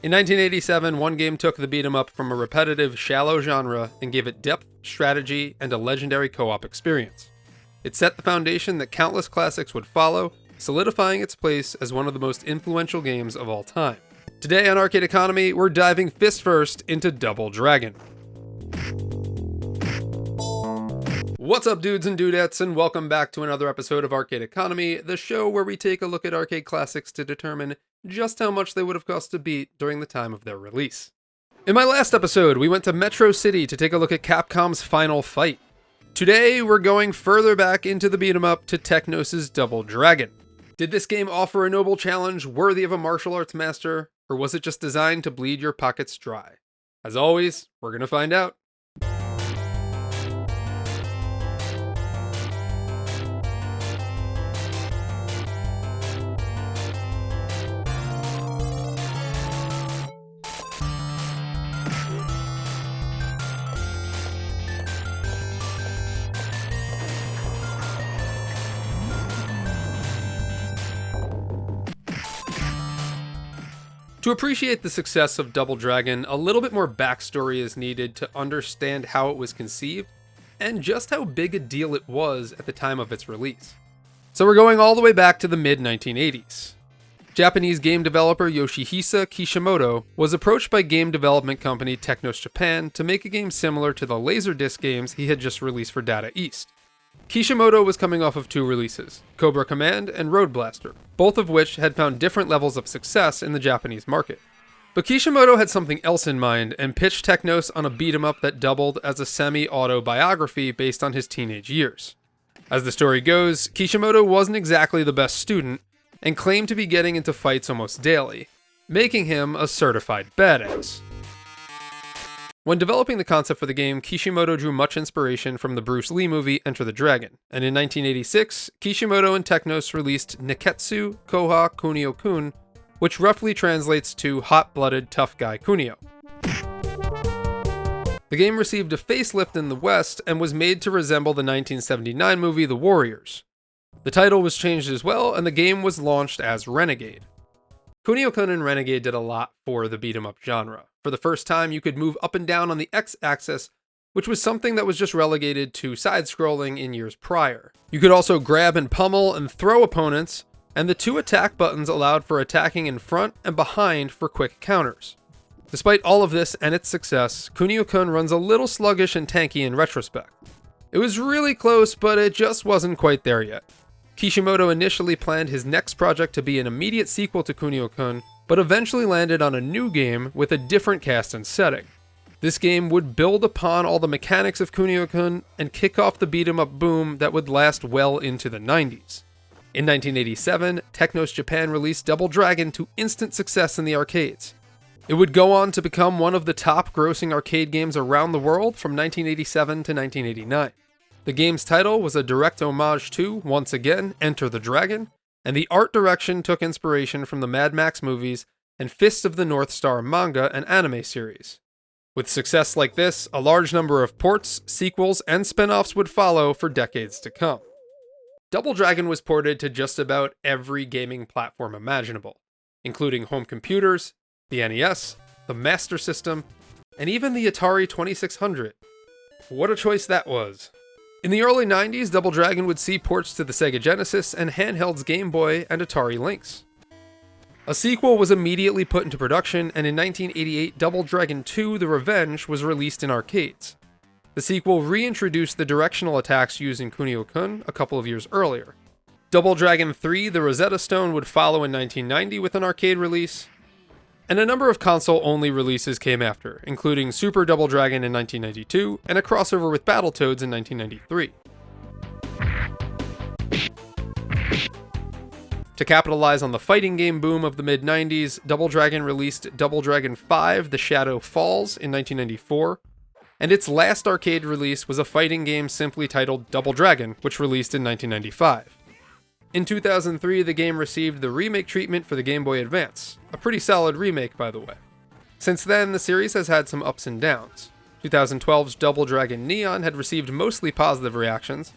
In 1987, one game took the beat-em-up from a repetitive, shallow genre and gave it depth, strategy, and a legendary co-op experience. It set the foundation that countless classics would follow, solidifying its place as one of the most influential games of all time. Today on Arcade Economy, we're diving fist first into Double Dragon. What's up, dudes and dudettes, and welcome back to another episode of Arcade Economy, the show where we take a look at arcade classics to determine just how much they would have cost to beat during the time of their release. In my last episode, we went to Metro City to take a look at Capcom's Final Fight. Today, we're going further back into the beat-em-up to Technos' Double Dragon. Did this game offer a noble challenge worthy of a martial arts master, or was it just designed to bleed your pockets dry? As always, we're gonna find out. To appreciate the success of Double Dragon, a little bit more backstory is needed to understand how it was conceived, and just how big a deal it was at the time of its release. So we're going all the way back to the mid-1980s. Japanese game developer Yoshihisa Kishimoto was approached by game development company Technos Japan to make a game similar to the Laserdisc games he had just released for Data East. Kishimoto was coming off of two releases, Cobra Command and Road Blaster, both of which had found different levels of success in the Japanese market. But Kishimoto had something else in mind and pitched Technos on a beat-em-up that doubled as a semi-autobiography based on his teenage years. As the story goes, Kishimoto wasn't exactly the best student and claimed to be getting into fights almost daily, making him a certified badass. When developing the concept for the game, Kishimoto drew much inspiration from the Bruce Lee movie Enter the Dragon, and in 1986, Kishimoto and Technos released Nekketsu Koha Kunio-kun, which roughly translates to Hot-Blooded Tough Guy Kunio. The game received a facelift in the West and was made to resemble the 1979 movie The Warriors. The title was changed as well, and the game was launched as Renegade. Kunio-kun and Renegade did a lot for the beat-em-up genre. For the first time, you could move up and down on the X-axis, which was something that was just relegated to side-scrolling in years prior. You could also grab and pummel and throw opponents, and the two attack buttons allowed for attacking in front and behind for quick counters. Despite all of this and its success, Kunio-kun runs a little sluggish and tanky in retrospect. It was really close, but it just wasn't quite there yet. Kishimoto initially planned his next project to be an immediate sequel to Kunio-kun, but eventually landed on a new game with a different cast and setting. This game would build upon all the mechanics of Kunio-kun and kick off the beat-em-up boom that would last well into the 90s. In 1987, Technos Japan released Double Dragon to instant success in the arcades. It would go on to become one of the top grossing arcade games around the world from 1987 to 1989. The game's title was a direct homage to, once again, Enter the Dragon, and the art direction took inspiration from the Mad Max movies and Fist of the North Star manga and anime series. With success like this, a large number of ports, sequels, and spin-offs would follow for decades to come. Double Dragon was ported to just about every gaming platform imaginable, including home computers, the NES, the Master System, and even the Atari 2600. What a choice that was. In the early 90s, Double Dragon would see ports to the Sega Genesis and handhelds Game Boy and Atari Lynx. A sequel was immediately put into production, and in 1988, Double Dragon 2: The Revenge was released in arcades. The sequel reintroduced the directional attacks used in Kunio-kun a couple of years earlier. Double Dragon 3: The Rosetta Stone would follow in 1990 with an arcade release, and a number of console-only releases came after, including Super Double Dragon in 1992 and a crossover with Battletoads in 1993. To capitalize on the fighting game boom of the mid-90s, Double Dragon released Double Dragon 5: The Shadow Falls in 1994, and its last arcade release was a fighting game simply titled Double Dragon, which released in 1995. In 2003, the game received the remake treatment for the Game Boy Advance, a pretty solid remake, by the way. Since then, the series has had some ups and downs. 2012's Double Dragon Neon had received mostly positive reactions.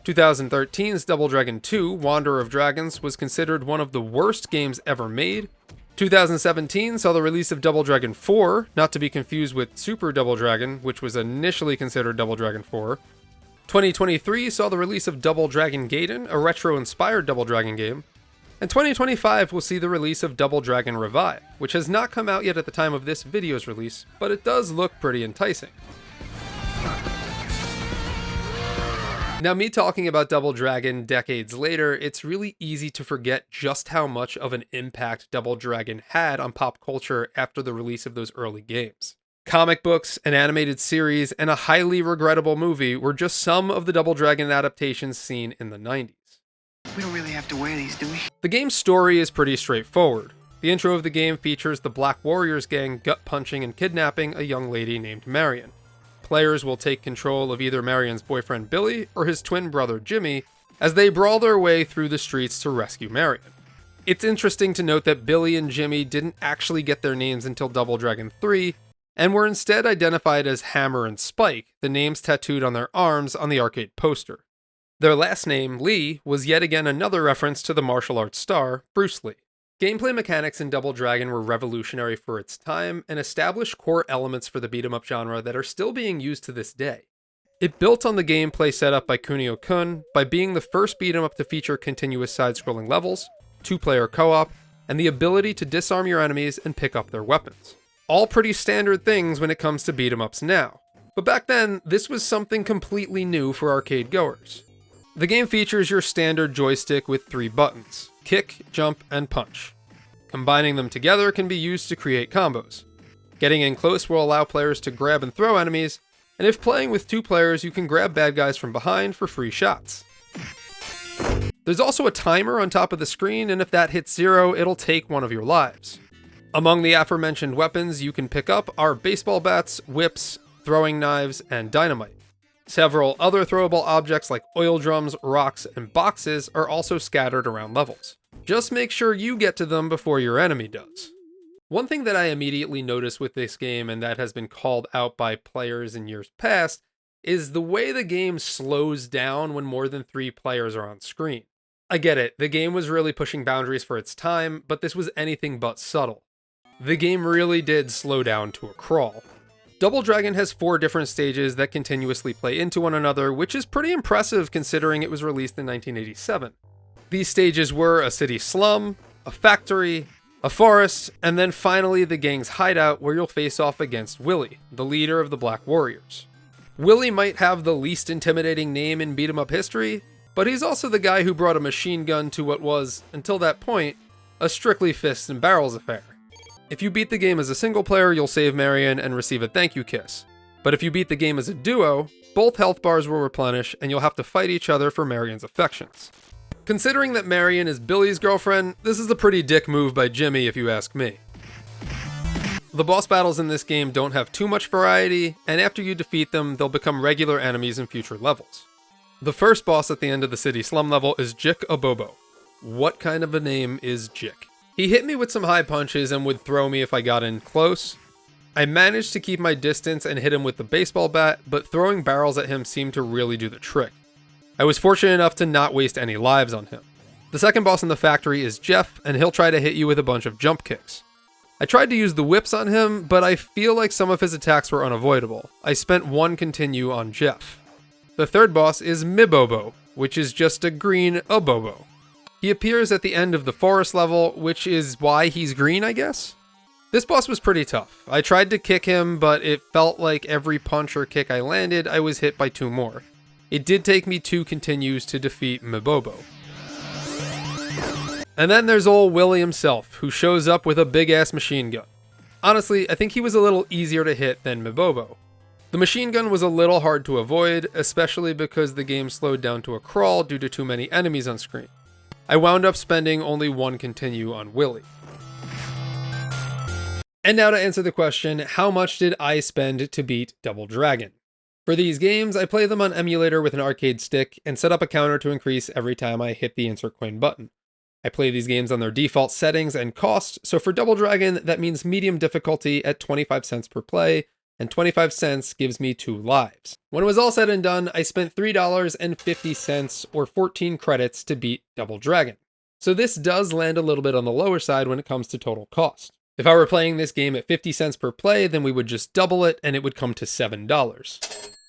2013's Double Dragon 2: Wanderer of Dragons was considered one of the worst games ever made, 2017 saw the release of Double Dragon 4, not to be confused with Super Double Dragon, which was initially considered Double Dragon 4. 2023 saw the release of Double Dragon Gaiden, a retro-inspired Double Dragon game. And 2025 will see the release of Double Dragon Revive, which has not come out yet at the time of this video's release, but it does look pretty enticing. Now, me talking about Double Dragon decades later, it's really easy to forget just how much of an impact Double Dragon had on pop culture after the release of those early games. Comic books, an animated series, and a highly regrettable movie were just some of the Double Dragon adaptations seen in the 90s. We don't really have to wear these, do we? The game's story is pretty straightforward. The intro of the game features the Black Warriors gang gut-punching and kidnapping a young lady named Marian. Players will take control of either Marian's boyfriend Billy or his twin brother Jimmy as they brawl their way through the streets to rescue Marian. It's interesting to note that Billy and Jimmy didn't actually get their names until Double Dragon 3, and were instead identified as Hammer and Spike, the names tattooed on their arms on the arcade poster. Their last name, Lee, was yet again another reference to the martial arts star, Bruce Lee. Gameplay mechanics in Double Dragon were revolutionary for its time and established core elements for the beat-em-up genre that are still being used to this day. It built on the gameplay set up by Kunio-kun by being the first beat-em-up to feature continuous side-scrolling levels, two-player co-op, and the ability to disarm your enemies and pick up their weapons. All pretty standard things when it comes to beat-em-ups now. But back then, this was something completely new for arcade goers. The game features your standard joystick with 3 buttons: kick, jump, and punch. Combining them together can be used to create combos. Getting in close will allow players to grab and throw enemies, and if playing with 2 players, you can grab bad guys from behind for free shots. There's also a timer on top of the screen, and if that hits 0, it'll take one of your lives. Among the aforementioned weapons you can pick up are baseball bats, whips, throwing knives, and dynamite. Several other throwable objects like oil drums, rocks, and boxes are also scattered around levels. Just make sure you get to them before your enemy does. One thing that I immediately noticed with this game, and that has been called out by players in years past, is the way the game slows down when more than 3 players are on screen. I get it, the game was really pushing boundaries for its time, but this was anything but subtle. The game really did slow down to a crawl. Double Dragon has 4 different stages that continuously play into one another, which is pretty impressive considering it was released in 1987. These stages were a city slum, a factory, a forest, and then finally the gang's hideout where you'll face off against Willie, the leader of the Black Warriors. Willie might have the least intimidating name in beat-em-up history, but he's also the guy who brought a machine gun to what was, until that point, a strictly fists and barrels affair. If you beat the game as a single player, you'll save Marian and receive a thank you kiss. But if you beat the game as a duo, both health bars will replenish and you'll have to fight each other for Marian's affections. Considering that Marian is Billy's girlfriend, this is a pretty dick move by Jimmy if you ask me. The boss battles in this game don't have too much variety, and after you defeat them, they'll become regular enemies in future levels. The first boss at the end of the city slum level is Jik Abobo. What kind of a name is Jik? He hit me with some high punches and would throw me if I got in close. I managed to keep my distance and hit him with the baseball bat, but throwing barrels at him seemed to really do the trick. I was fortunate enough to not waste any lives on him. The second boss in the factory is Jeff, and he'll try to hit you with a bunch of jump kicks. I tried to use the whips on him, but I feel like some of his attacks were unavoidable. I spent 1 continue on Jeff. The third boss is Mibobo, which is just a green Abobo. He appears at the end of the forest level, which is why he's green, I guess? This boss was pretty tough. I tried to kick him, but it felt like every punch or kick I landed, I was hit by 2 more. It did take me 2 continues to defeat Mibobo. And then there's old Willie himself, who shows up with a big-ass machine gun. Honestly, I think he was a little easier to hit than Mibobo. The machine gun was a little hard to avoid, especially because the game slowed down to a crawl due to too many enemies on screen. I wound up spending only 1 continue on Willie. And now to answer the question, how much did I spend to beat Double Dragon? For these games, I play them on emulator with an arcade stick and set up a counter to increase every time I hit the insert coin button. I play these games on their default settings and cost, so for Double Dragon, that means medium difficulty at 25 cents per play, and 25 cents gives me 2 lives. When it was all said and done, I spent $3.50 or 14 credits to beat Double Dragon. So this does land a little bit on the lower side when it comes to total cost. If I were playing this game at 50 cents per play, then we would just double it and it would come to $7.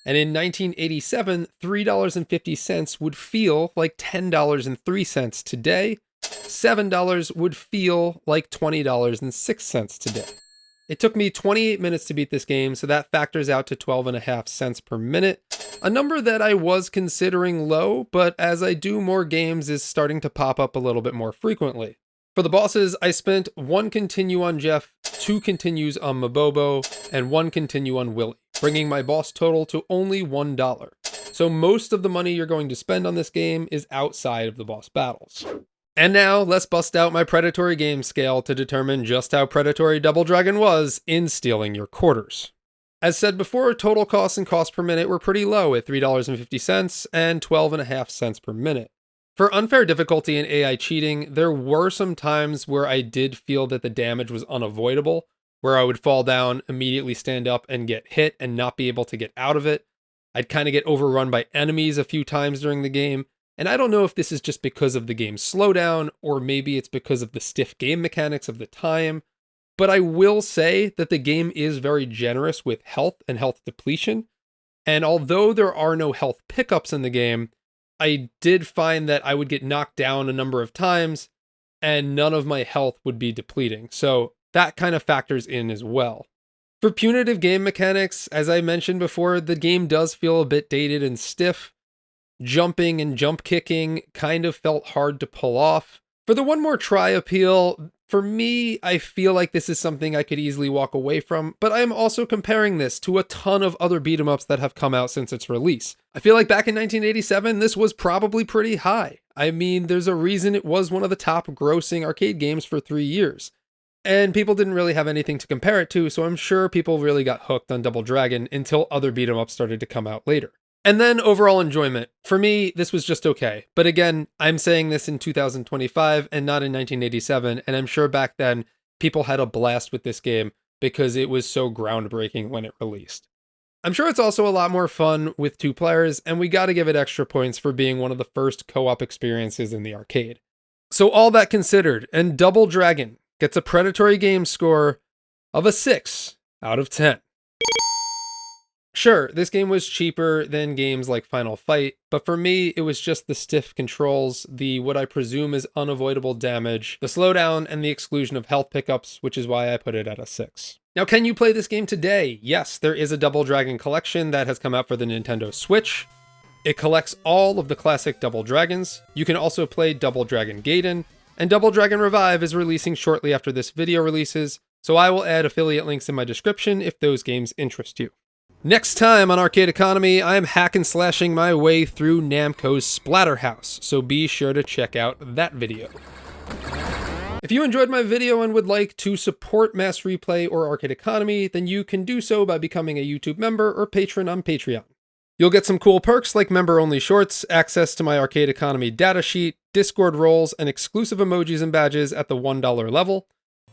And in 1987, $3.50 would feel like $10.03 today. $7 would feel like $20.06 today. It took me 28 minutes to beat this game, so that factors out to 12.5 cents per minute, a number that I was considering low, but as I do more games is starting to pop up a little bit more frequently. For the bosses, I spent 1 continue on Jeff, 2 continues on Mabobo, and 1 continue on Willie, bringing my boss total to only $1. So most of the money you're going to spend on this game is outside of the boss battles. And now, let's bust out my Predatory game scale to determine just how predatory Double Dragon was in stealing your quarters. As said before, total costs and cost per minute were pretty low at $3.50 and 12.5 cents per minute. For unfair difficulty and AI cheating, there were some times where I did feel that the damage was unavoidable, where I would fall down, immediately stand up and get hit and not be able to get out of it. I'd kind of get overrun by enemies a few times during the game. And I don't know if this is just because of the game's slowdown, or maybe it's because of the stiff game mechanics of the time, but I will say that the game is very generous with health and health depletion, and although there are no health pickups in the game, I did find that I would get knocked down a number of times, and none of my health would be depleting, so that kind of factors in as well. For punitive game mechanics, as I mentioned before, the game does feel a bit dated and stiff. Jumping and jump kicking kind of felt hard to pull off. For the one more try appeal, for me, I feel like this is something I could easily walk away from, but I am also comparing this to a ton of other beat-em-ups that have come out since its release. I feel like back in 1987, this was probably pretty high. I mean, there's a reason it was one of the top grossing arcade games for 3 years. And people didn't really have anything to compare it to, so I'm sure people really got hooked on Double Dragon until other beat-em-ups started to come out later. And then overall enjoyment. For me, this was just okay. But again, I'm saying this in 2025 and not in 1987, and I'm sure back then people had a blast with this game because it was so groundbreaking when it released. I'm sure it's also a lot more fun with 2 players, and we gotta give it extra points for being one of the first co-op experiences in the arcade. So all that considered, and Double Dragon gets a Predatory game score of a 6 out of 10. Sure, this game was cheaper than games like Final Fight, but for me, it was just the stiff controls, the what I presume is unavoidable damage, the slowdown, and the exclusion of health pickups, which is why I put it at a 6. Now, can you play this game today? Yes, there is a Double Dragon collection that has come out for the Nintendo Switch. It collects all of the classic Double Dragons. You can also play Double Dragon Gaiden, and Double Dragon Revive is releasing shortly after this video releases, so I will add affiliate links in my description if those games interest you. Next time on Arcade Economy, I am hack and slashing my way through Namco's Splatterhouse, so be sure to check out that video. If you enjoyed my video and would like to support Mass Replay or Arcade Economy, then you can do so by becoming a YouTube member or patron on Patreon. You'll get some cool perks like member-only shorts, access to my Arcade Economy datasheet, Discord roles, and exclusive emojis and badges at the $1 level.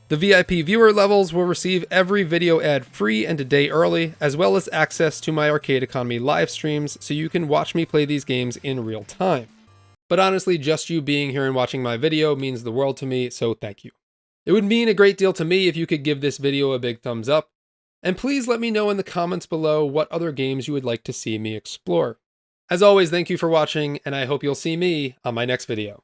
The VIP viewer levels will receive every video ad free and a day early, as well as access to my Arcade Economy live streams so you can watch me play these games in real time. But honestly, just you being here and watching my video means the world to me, so thank you. It would mean a great deal to me if you could give this video a big thumbs up, and please let me know in the comments below what other games you would like to see me explore. As always, thank you for watching, and I hope you'll see me on my next video.